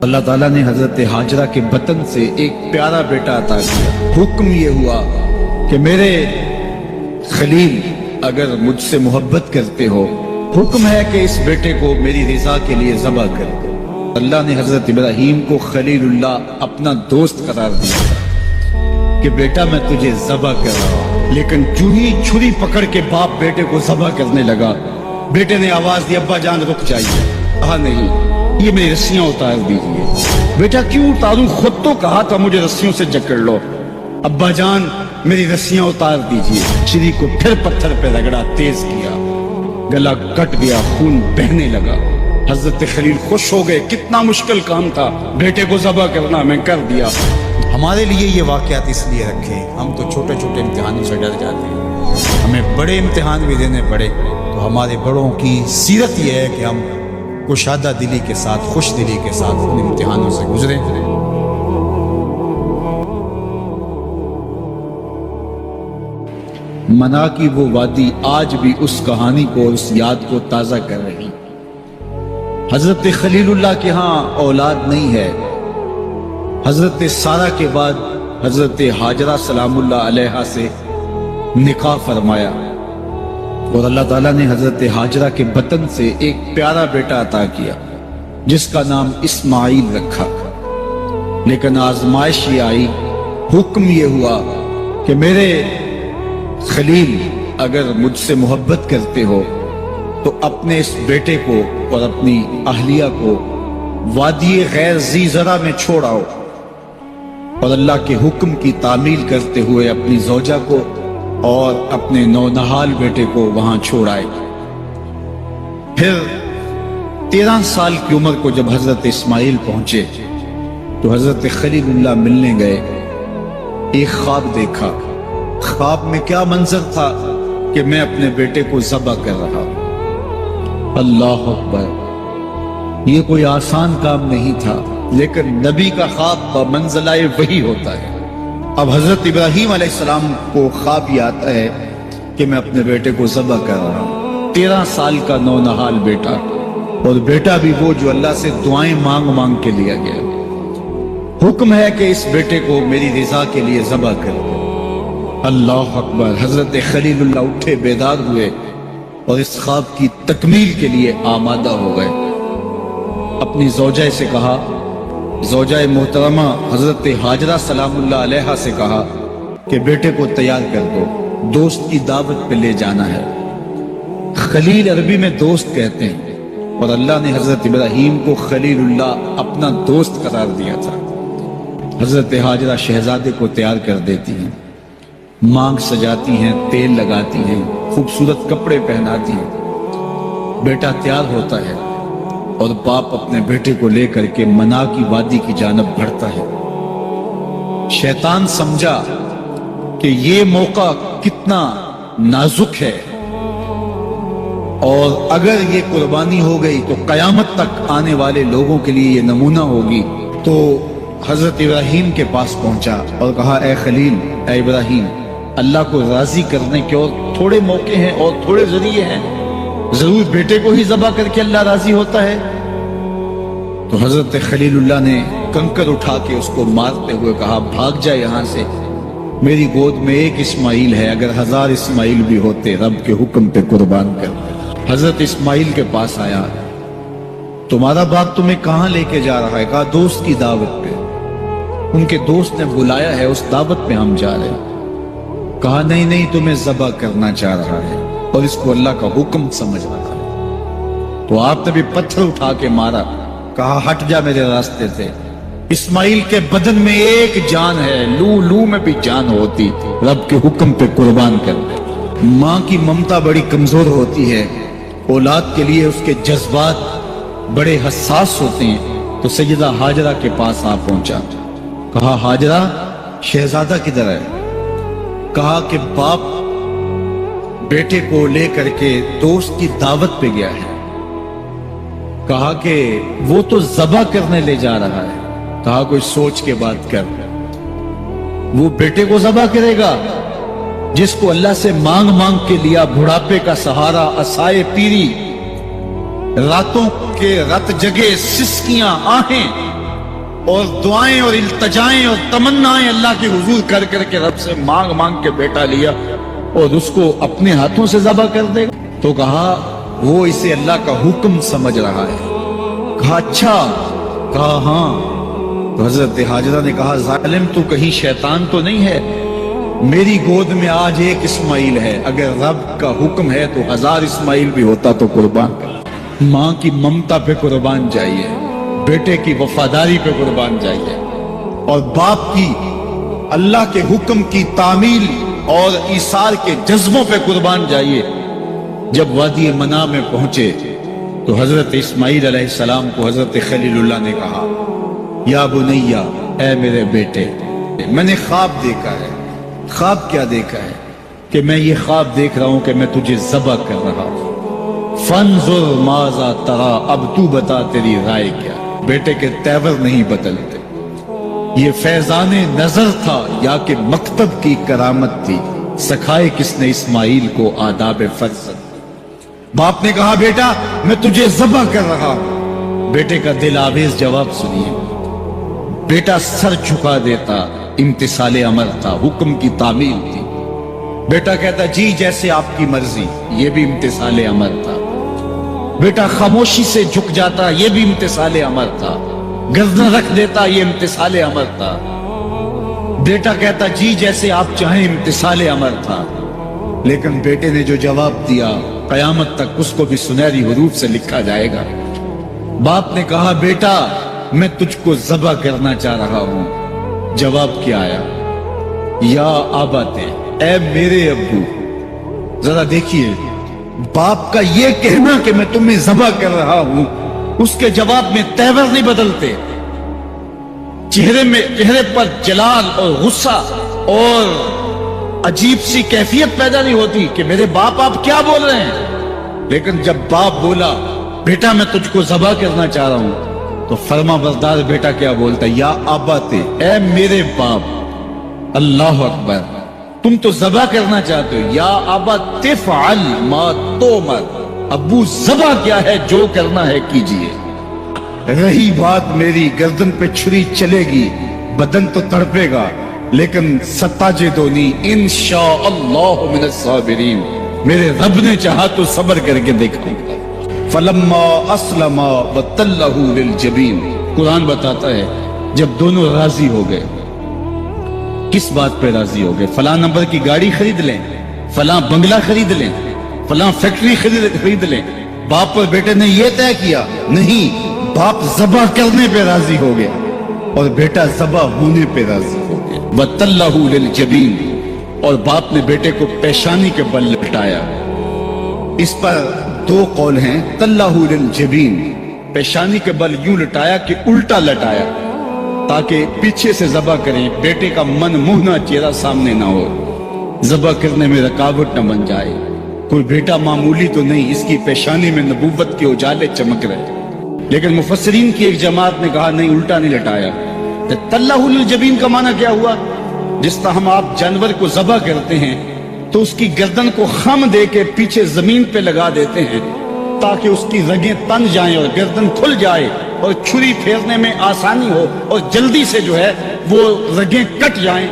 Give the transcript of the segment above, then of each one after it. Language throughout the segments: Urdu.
اللہ تعالیٰ نے حضرت حاجرہ کے بطن سے ایک پیارا بیٹا عطا کیا۔ حکم یہ ہوا کہ میرے خلیل اگر مجھ سے محبت کرتے ہو، حکم ہے کہ اس بیٹے کو میری رضا کے لیے ذبح کر دو۔ اللہ نے حضرت ابراہیم کو خلیل اللہ اپنا دوست قرار دیا کہ بیٹا میں تجھے ذبح کر رہا ہوں، لیکن جو ہی چھری پکڑ کے باپ بیٹے کو ذبح کرنے لگا، بیٹے نے آواز دی ابا جان رک جائیے۔ کہا نہیں، یہ میری رسیاں اتار دیجیے۔ بیٹا کیوں اتاروں، خود تو کہا تھا مجھے رسیوں سے جکڑ لو۔ ابا جان میری رسیاں اتار دیجیے۔ چھری کو پھر پتھر پہ رگڑا، تیز کیا، گلا کٹ گیا، خون بہنے لگا۔ حضرت خلیل خوش ہو گئے، کتنا مشکل کام تھا، بیٹے کو ذبح کرنا، میں کر دیا۔ ہمارے لیے یہ واقعات اس لیے رکھے، ہم تو چھوٹے چھوٹے امتحانوں سے ڈر جاتے ہیں، ہمیں بڑے امتحان بھی دینے پڑے تو ہمارے بڑوں کی سیرت یہ ہے کہ ہم کشادہ دلی کے ساتھ، خوش دلی کے ساتھ ان امتحانوں سے گزریں۔ منا کی وہ وادی آج بھی اس کہانی کو، اس یاد کو تازہ کر رہی۔ حضرت خلیل اللہ کے ہاں اولاد نہیں ہے۔ حضرت سارہ کے بعد حضرت حاجرہ سلام اللہ علیہا سے نکاح فرمایا، اور اللہ تعالیٰ نے حضرت حاجرہ کے بطن سے ایک پیارا بیٹا عطا کیا جس کا نام اسماعیل رکھا۔ لیکن آزمائش یہ آئی، حکم یہ ہوا کہ میرے خلیل اگر مجھ سے محبت کرتے ہو تو اپنے اس بیٹے کو اور اپنی اہلیہ کو وادی غیر ذی زرع میں چھوڑ آؤ، اور اللہ کے حکم کی تعمیل کرتے ہوئے اپنی زوجہ کو اور اپنے نونہال بیٹے کو وہاں چھوڑ آئے۔ پھر 13 سال کی عمر کو جب حضرت اسماعیل پہنچے تو حضرت خلیل اللہ ملنے گئے۔ ایک خواب دیکھا، خواب میں کیا منظر تھا کہ میں اپنے بیٹے کو ذبح کر رہا ہوں۔ اللہ اکبر، یہ کوئی آسان کام نہیں تھا، لیکن نبی کا خواب کا منزلہ وہی ہوتا ہے۔ اب حضرت ابراہیم علیہ السلام کو خواب یہ آتا ہے کہ میں اپنے بیٹے کو ذبح کر رہا ہوں، 13 سال کا نونہال بیٹا، اور بیٹا بھی وہ جو اللہ سے دعائیں مانگ مانگ کے لیا گیا۔ حکم ہے کہ اس بیٹے کو میری رضا کے لیے ذبح کر دو۔ اللہ اکبر، حضرت خلیل اللہ اٹھے، بیدار ہوئے اور اس خواب کی تکمیل کے لیے آمادہ ہو گئے۔ اپنی زوجہ سے کہا، زوجہ محترمہ حضرت حاجرہ سلام اللہ علیہا سے کہا کہ بیٹے کو تیار کر دو، دوست کی دعوت پہ لے جانا ہے۔ خلیل عربی میں دوست کہتے ہیں، اور اللہ نے حضرت ابراہیم کو خلیل اللہ اپنا دوست قرار دیا تھا۔ حضرت حاجرہ شہزادے کو تیار کر دیتی ہیں، مانگ سجاتی ہیں، تیل لگاتی ہیں، خوبصورت کپڑے پہناتی ہیں۔ بیٹا تیار ہوتا ہے اور باپ اپنے بیٹے کو لے کر کے منا کی وادی کی جانب بڑھتا ہے۔ شیطان سمجھا کہ یہ موقع کتنا نازک ہے، اور اگر یہ قربانی ہو گئی تو قیامت تک آنے والے لوگوں کے لیے یہ نمونہ ہوگی۔ تو حضرت ابراہیم کے پاس پہنچا اور کہا، اے خلیل، اے ابراہیم، اللہ کو راضی کرنے کے اور تھوڑے موقع ہیں اور تھوڑے ذریعے ہیں، ضرور بیٹے کو ہی ذبح کر کے اللہ راضی ہوتا ہے؟ تو حضرت خلیل اللہ نے کنکر اٹھا کے اس کو مارتے ہوئے کہا، بھاگ جا یہاں سے، میری گود میں ایک اسماعیل ہے، اگر 1000 اسماعیل بھی ہوتے رب کے حکم پہ قربان کر۔ حضرت اسماعیل کے پاس آیا، تمہارا باپ تمہیں کہاں لے کے جا رہا ہے؟ کہا دوست کی دعوت پہ، ان کے دوست نے بلایا ہے، اس دعوت پہ ہم جا رہے ہیں۔ کہا نہیں نہیں، تمہیں ذبح کرنا چاہ رہا ہے اور اس کو اللہ کا حکم سمجھ رہا ہے۔ تو آپ نے بھی پتھر اٹھا کے مارا، کہا ہٹ جا میرے راستے سے۔ اسماعیل کے بدن میں ایک جان ہے، لو لو میں بھی جان ہوتی، رب کے حکم پہ قربان کر دے۔ ماں کی ممتا بڑی کمزور ہوتی ہے، اولاد کے لیے اس کے جذبات بڑے حساس ہوتے ہیں۔ تو سیدہ حاجرہ کے پاس آ پہنچا، کہا حاجرہ، شہزادہ کدھر ہے؟ کہا کہ باپ بیٹے کو لے کر کے دوست کی دعوت پہ گیا ہے۔ کہا کہ وہ تو ذبح کرنے لے جا رہا ہے۔ کہا کوئی سوچ کے بات کر، وہ بیٹے کو ذبح کرے گا جس کو اللہ سے مانگ مانگ کے لیا، بڑھاپے کا سہارا، عصائے پیری، راتوں کے رت جگے، سسکیاں، آہیں، اور دعائیں اور التجائیں اور تمنائیں اللہ کے حضور کر کر کے رب سے مانگ مانگ کے بیٹا لیا اور اس کو اپنے ہاتھوں سے ذبح کر دے گا؟ تو کہا وہ اسے اللہ کا حکم سمجھ رہا ہے۔ کہا اچھا؟ کہا ہاں۔ تو حضرت حاجرہ نے کہا ظالم تو کہیں شیطان تو نہیں ہے؟ میری گود میں آج ایک اسماعیل ہے، اگر رب کا حکم ہے تو 1000 اسماعیل بھی ہوتا تو قربان کر۔ ماں کی ممتا پہ قربان جائیے، بیٹے کی وفاداری پہ قربان جائیے، اور باپ کی اللہ کے حکم کی تعمیل اور ایثار کے جذبوں پہ قربان جائیے۔ جب وادی منا میں پہنچے تو حضرت اسماعیل علیہ السلام کو حضرت خلیل اللہ نے کہا یا بنیا، اے میرے بیٹے، میں نے خواب دیکھا ہے۔ خواب کیا دیکھا ہے؟ کہ میں یہ خواب دیکھ رہا ہوں کہ میں تجھے ذبح کر رہا ہوں۔ فانظر ماذا ترى، اب تو بتا تیری رائے کیا؟ بیٹے کے تیور نہیں بدلتے۔ یہ فیضان نظر تھا یا کہ مکتب کی کرامت تھی؟ سکھائے کس نے اسماعیل کو آداب فرزند؟ باپ نے کہا بیٹا میں تجھے ذبح کر رہا ہوں۔ بیٹے کا دل آویز جواب سنیے۔ بیٹا سر جھکا دیتا، امتثال امر تھا، حکم کی تعمیل تھی۔ بیٹا کہتا جی جیسے آپ کی مرضی، یہ بھی امتثال امر تھا۔ بیٹا خاموشی سے جھک جاتا، یہ بھی امتثال امر تھا۔ گردن رکھ دیتا، یہ امتثال امر تھا۔ بیٹا کہتا جی جیسے آپ چاہیں، امتثال امر تھا۔ لیکن بیٹے نے جو جواب دیا قیامت تک اس کو بھی سنہری حروف سے لکھا جائے گا۔ باپ نے کہا بیٹا میں تجھ کو ذبح کرنا چاہ رہا ہوں۔ جواب کیا آیا؟ یا آباتے، اے میرے ابو۔ ذرا دیکھیے باپ کا یہ کہنا کہ میں تمہیں ذبح کر رہا ہوں، اس کے جواب میں تیور نہیں بدلتے، چہرے پر جلال اور غصہ اور عجیب سی کیفیت پیدا نہیں ہوتی کہ میرے باپ آپ کیا بول رہے ہیں۔ لیکن جب باپ بولا بیٹا میں تجھ کو ذبح کرنا چاہ رہا ہوں، تو فرما بردار بیٹا کیا بولتا؟ یا آباتے، اے میرے باپ۔ اللہ اکبر، تم تو ذبح کرنا چاہتے ہو۔ یا آبا تفعل ما تؤمر، ابو ذبح کیا ہے، جو کرنا ہے کیجئے۔ رہی بات میری، گردن پہ چھری چلے گی، بدن تو تڑپے گا، لیکن ستاجدونی انشاءاللہ من الصابرین، میرے رب نے چاہا تو صبر کر کے دیکھوں گا۔ فلما اسلم وتلہ للجبین، قرآن بتاتا ہے جب دونوں راضی ہو گئے، کس بات پہ راضی ہو گئے؟ فلاں نمبر کی گاڑی خرید لیں، فلاں بنگلہ خرید لیں، فلاں فیکٹری خرید لیں۔ باپ اور بیٹے نے یہ طے کیا نہیں، باپ ذبح کرنے پہ راضی ہو گیا اور بیٹا ذبح ہونے پہ راضی ہو گیا۔ وَتَلَّهُ لِلْجَبِينِ، اور باپ نے بیٹے کو پیشانی کے بل لٹایا۔ اس پر دو قول ہیں، تَلَّهُ لِلْجَبِينِ، پیشانی کے بل یوں لٹایا کہ الٹا لٹایا تاکہ پیچھے سے ذبح کریں، بیٹے کا من موہنا چہرہ سامنے نہ ہو، ذبح کرنے میں رکاوٹ نہ بن جائے۔ کوئی بیٹا معمولی تو نہیں، اس کی پیشانی میں نبوت کے اجالے چمک رہے۔ لیکن مفسرین کی ایک جماعت نے کہا نہیں، الٹا نہیں لٹایا۔ تَلَّهُ لِلْجَبِينِ کا معنی کیا ہوا؟ جس طرح ہم آپ جانور کو ذبح کرتے ہیں تو اس کی گردن کو خم دے کے پیچھے زمین پہ لگا دیتے ہیں تاکہ اس کی رگیں تن جائیں اور گردن کھل جائے اور چھری پھیرنے میں آسانی ہو اور جلدی سے جو ہے وہ رگیں کٹ جائیں۔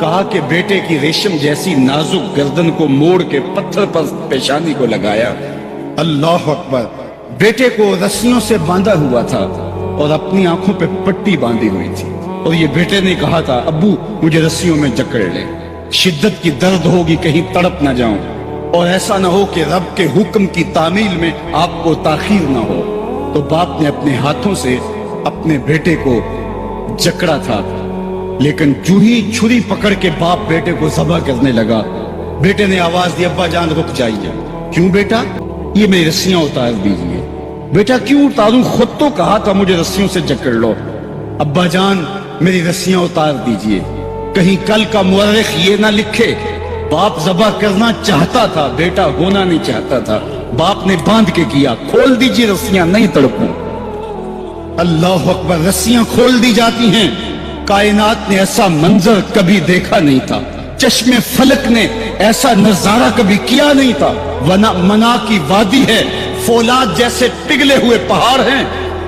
کہا کہ بیٹے کی ریشم جیسی نازک گردن کو موڑ کے پتھر پر پیشانی کو لگایا۔ اللہ اکبر، بیٹے کو رسیوں سے باندھا ہوا تھا اور اپنی آنکھوں پہ پٹی باندھی ہوئی تھی، اور یہ بیٹے نے کہا تھا ابو مجھے رسیوں میں جکڑ لے، شدت کی درد ہوگی، کہیں تڑپ نہ جاؤں، اور ایسا نہ ہو کہ رب کے حکم کی تعمیل میں آپ کو تاخیر نہ ہو۔ تو باپ نے اپنے ہاتھوں سے اپنے بیٹے کو جکڑا تھا، لیکن جو ہی چھری پکڑ کے باپ بیٹے کو ذبح کرنے لگا، بیٹے نے آواز دی ابا جان رک جائیے۔ کیوں بیٹا؟ یہ میری رسیاں اتار دیجیے۔ بیٹا کیوں اتاروں؟ خود تو کہا تھا مجھے رسیوں سے جکڑ لو۔ ابا جان میری رسیاں اتار دیجیے، کہیں کل کا مورخ یہ نہ لکھے باپ ذبح کرنا چاہتا تھا، بیٹا ہونا نہیں چاہتا تھا۔ باپ نے باندھ کے کیا، کھول دیجیے رسیاں، نہیں تڑپوں۔ اللہ اکبر، رسیاں کھول دی جاتی ہیں۔ کائنات نے ایسا منظر کبھی دیکھا نہیں تھا، چشم فلک نے ایسا نظارہ کبھی کیا نہیں تھا۔ منا کی وادی ہے، فولاد جیسے پگھلے ہوئے پہاڑ ہیں،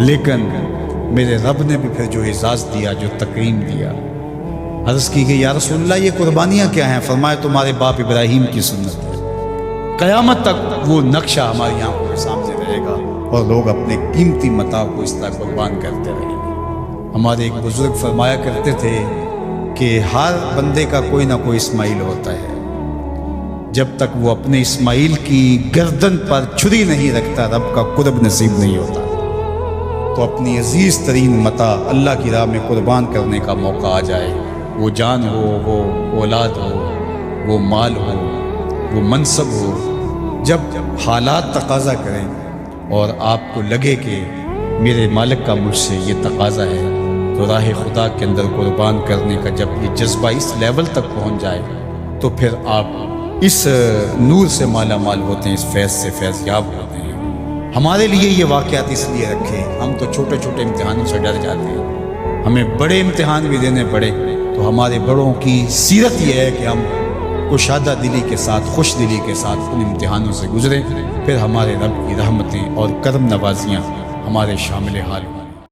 لیکن میرے رب نے بھی پھر جو اعزاز دیا، جو تکریم دیا، عرض کی کہ یا رسول اللہ یہ قربانیاں کیا ہیں؟ فرمایا تمہارے باپ ابراہیم کی سنت ہے، قیامت تک وہ نقشہ ہماری آنکھوں کے سامنے رہے گا اور لوگ اپنے قیمتی متاع کو اس طرح قربان کرتے رہیں گے۔ ہمارے ایک بزرگ فرمایا کرتے تھے کہ ہر بندے کا کوئی نہ کوئی اسماعیل ہوتا ہے، جب تک وہ اپنے اسماعیل کی گردن پر چھری نہیں رکھتا رب کا قرب نصیب نہیں ہوتا۔ تو اپنی عزیز ترین متاع اللہ کی راہ میں قربان کرنے کا موقع آ جائے، وہ جان ہو، وہ اولاد ہو، وہ مال ہو، وہ منصب ہو، جب حالات تقاضا کریں اور آپ کو لگے کہ میرے مالک کا مجھ سے یہ تقاضا ہے، تو راہ خدا کے اندر قربان کرنے کا جب یہ جذبہ اس لیول تک پہنچ جائے تو پھر آپ اس نور سے مالا مال ہوتے ہیں، اس فیض سے فیض یاب ہوتے ہیں۔ ہمارے لیے یہ واقعات اس لیے رکھے، ہم تو چھوٹے چھوٹے امتحانوں سے ڈر جاتے ہیں، ہمیں بڑے امتحان بھی دینے پڑے تو ہمارے بڑوں کی سیرت یہ ہے کہ ہم کشادہ دلی کے ساتھ، خوش دلی کے ساتھ ان امتحانوں سے گزریں، پھر ہمارے رب کی رحمتیں اور کرم نوازیاں ہمارے شامل حال ہوں۔